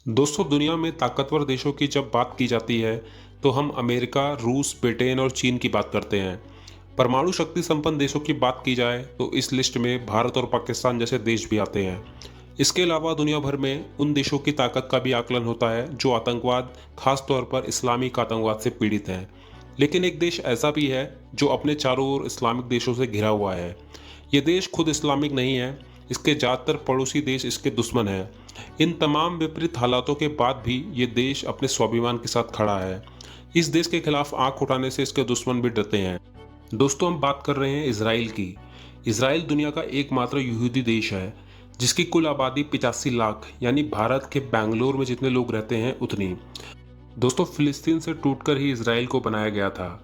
दोस्तों, दुनिया में ताकतवर देशों की जब बात की जाती है तो हम अमेरिका, रूस, ब्रिटेन और चीन की बात करते हैं। परमाणु शक्ति संपन्न देशों की बात की जाए तो इस लिस्ट में भारत और पाकिस्तान जैसे देश भी आते हैं। इसके अलावा दुनिया भर में उन देशों की ताकत का भी आकलन होता है जो आतंकवाद, खास तौर पर इस्लामिक आतंकवाद से पीड़ित हैं। लेकिन एक देश ऐसा भी है जो अपने चारों ओर इस्लामिक देशों से घिरा हुआ है। ये देश खुद इस्लामिक नहीं है, इसके ज़्यादातर पड़ोसी देश इसके दुश्मन हैं। इन तमाम विपरीत हालातों के बाद भी ये देश अपने स्वाभिमान के साथ खड़ा है। इस देश के खिलाफ आंख उठाने से इसके दुश्मन भी डरते हैं। दोस्तों, हम बात कर रहे हैं इसराइल की। इसराइल दुनिया का एकमात्र यहूदी देश है जिसकी कुल आबादी 85 लाख यानी भारत के बेंगलोर में जितने लोग रहते हैं उतनी। दोस्तों, फिलिस्तीन से टूटकर ही इसराइल को बनाया गया था।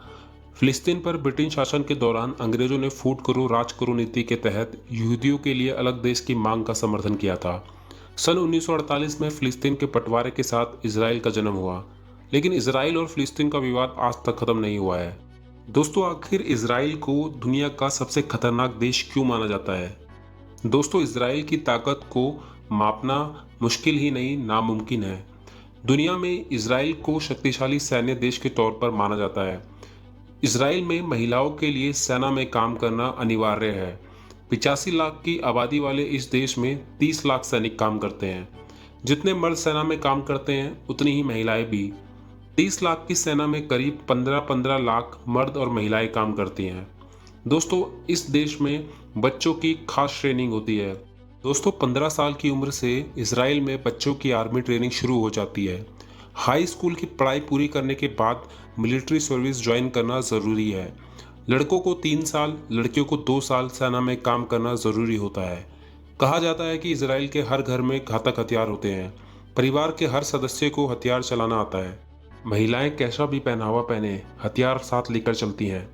फिलिस्तीन पर ब्रिटिश शासन के दौरान अंग्रेजों ने फूट करो राज करो नीति के तहत यहूदियों के लिए अलग देश की मांग का समर्थन किया था। सन 1948 में फिलिस्तीन के बंटवारे के साथ इसराइल का जन्म हुआ, लेकिन इसराइल और फिलिस्तीन का विवाद आज तक खत्म नहीं हुआ है। दोस्तों, आखिर इसराइल को दुनिया का सबसे खतरनाक देश क्यों माना जाता है? दोस्तों, इसराइल की ताकत को मापना मुश्किल ही नहीं, नामुमकिन है। दुनिया में इसराइल को शक्तिशाली सैन्य देश के तौर पर माना जाता है। इसराइल में महिलाओं के लिए सेना में काम करना अनिवार्य है। 85 लाख की आबादी वाले इस देश में 30 लाख सैनिक काम करते हैं। जितने मर्द सेना में काम करते हैं उतनी ही महिलाएं भी। 30 लाख की सेना में करीब 15-15 लाख मर्द और महिलाएं काम करती हैं। दोस्तों, इस देश में बच्चों की खास ट्रेनिंग होती है। दोस्तों, 15 साल की उम्र से इसराइल में बच्चों की आर्मी ट्रेनिंग शुरू हो जाती है। हाई स्कूल की पढ़ाई पूरी करने के बाद मिलिट्री सर्विस ज्वाइन करना ज़रूरी है। लड़कों को 3 साल, लड़कियों को 2 साल सेना में काम करना ज़रूरी होता है। कहा जाता है कि इसराइल के हर घर में घातक हथियार होते हैं। परिवार के हर सदस्य को हथियार चलाना आता है। महिलाएं कैसा भी पहनावा पहने, हथियार साथ लेकर चलती हैं।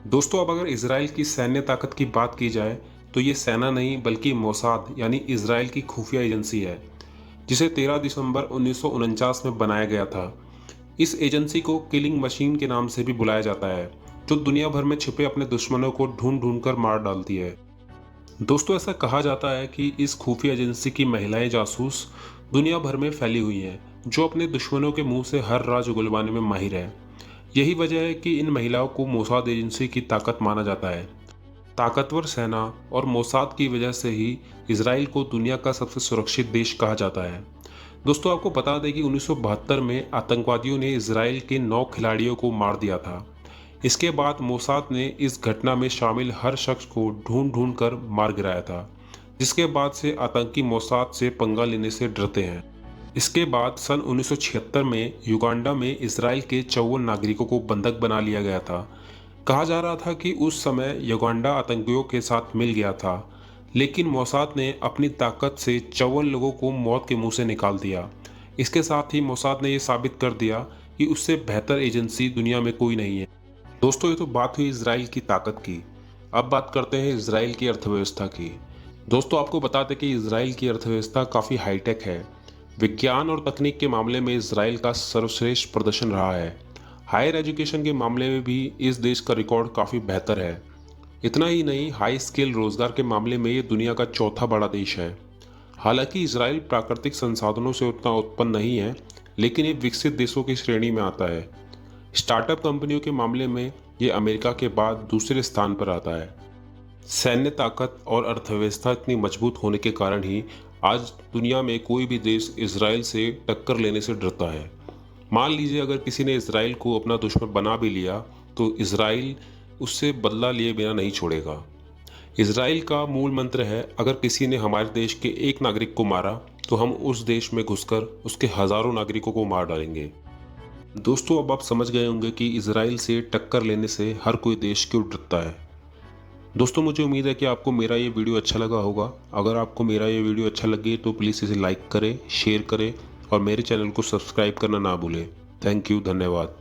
दोस्तों, अब अगर इसराइल की सैन्य ताकत की बात की जाए तो ये सेना नहीं बल्कि मोसाद यानी इसराइल की खुफिया एजेंसी है, जिसे 13 दिसंबर 1949 में बनाया गया था। इस एजेंसी को किलिंग मशीन के नाम से भी बुलाया जाता है, जो दुनिया भर में छिपे अपने दुश्मनों को ढूंढ ढूंढ कर मार डालती है। दोस्तों, ऐसा कहा जाता है कि इस खुफिया एजेंसी की महिलाएं जासूस दुनिया भर में फैली हुई हैं, जो अपने दुश्मनों के मुंह से हर राज उगलवाने में माहिर है। यही वजह है कि इन महिलाओं को मोसाद एजेंसी की ताकत माना जाता है। ताकतवर सेना और मोसाद की वजह से ही इसराइल को दुनिया का सबसे सुरक्षित देश कहा जाता है। दोस्तों, आपको बता दें कि 1972 में आतंकवादियों ने इसराइल के 9 खिलाड़ियों को मार दिया था। इसके बाद मोसाद ने इस घटना में शामिल हर शख्स को ढूंढ ढूंढ कर मार गिराया था, जिसके बाद से आतंकी मोसाद से पंगा लेने से डरते हैं। इसके बाद सन 1976 में युगांडा में इसराइल के 54 नागरिकों को बंधक बना लिया गया था। कहा जा रहा था कि उस समय युगांडा आतंकियों के साथ मिल गया था, लेकिन मोसाद ने अपनी ताकत से 54 लोगों को मौत के मुंह से निकाल दिया। इसके साथ ही मोसाद ने यह साबित कर दिया कि उससे बेहतर एजेंसी दुनिया में कोई नहीं है। दोस्तों, ये तो बात हुई इसराइल की ताकत की। अब बात करते हैं इसराइल की अर्थव्यवस्था की। दोस्तों, आपको बता दें कि इसराइल की अर्थव्यवस्था काफ़ी हाईटेक है। विज्ञान और तकनीक के मामले में इसराइल का सर्वश्रेष्ठ प्रदर्शन रहा है। हायर एजुकेशन के मामले में भी इस देश का रिकॉर्ड काफ़ी बेहतर है। इतना ही नहीं, हाई स्केल रोजगार के मामले में ये दुनिया का चौथा बड़ा देश है। हालांकि इसराइल प्राकृतिक संसाधनों से उतना उत्पन्न नहीं है, लेकिन ये विकसित देशों की श्रेणी में आता है। स्टार्टअप कंपनियों के मामले में ये अमेरिका के बाद दूसरे स्थान पर आता है। सैन्य ताकत और अर्थव्यवस्था इतनी मजबूत होने के कारण ही आज दुनिया में कोई भी देश इसराइल से टक्कर लेने से डरता है। मान लीजिए अगर किसी ने इसराइल को अपना दुश्मन बना भी लिया तो इसराइल उससे बदला लिए बिना नहीं छोड़ेगा। इसराइल का मूल मंत्र है, अगर किसी ने हमारे देश के एक नागरिक को मारा तो हम उस देश में घुसकर उसके हजारों नागरिकों को मार डालेंगे। दोस्तों, अब आप समझ गए होंगे कि इसराइल से टक्कर लेने से हर कोई देश क्यों डरता है। दोस्तों, मुझे उम्मीद है कि आपको मेरा ये वीडियो अच्छा लगा होगा। अगर आपको मेरा ये वीडियो अच्छा लगे तो प्लीज़ इसे लाइक करें, शेयर करें और मेरे चैनल को सब्सक्राइब करना ना भूलें। थैंक यू, धन्यवाद।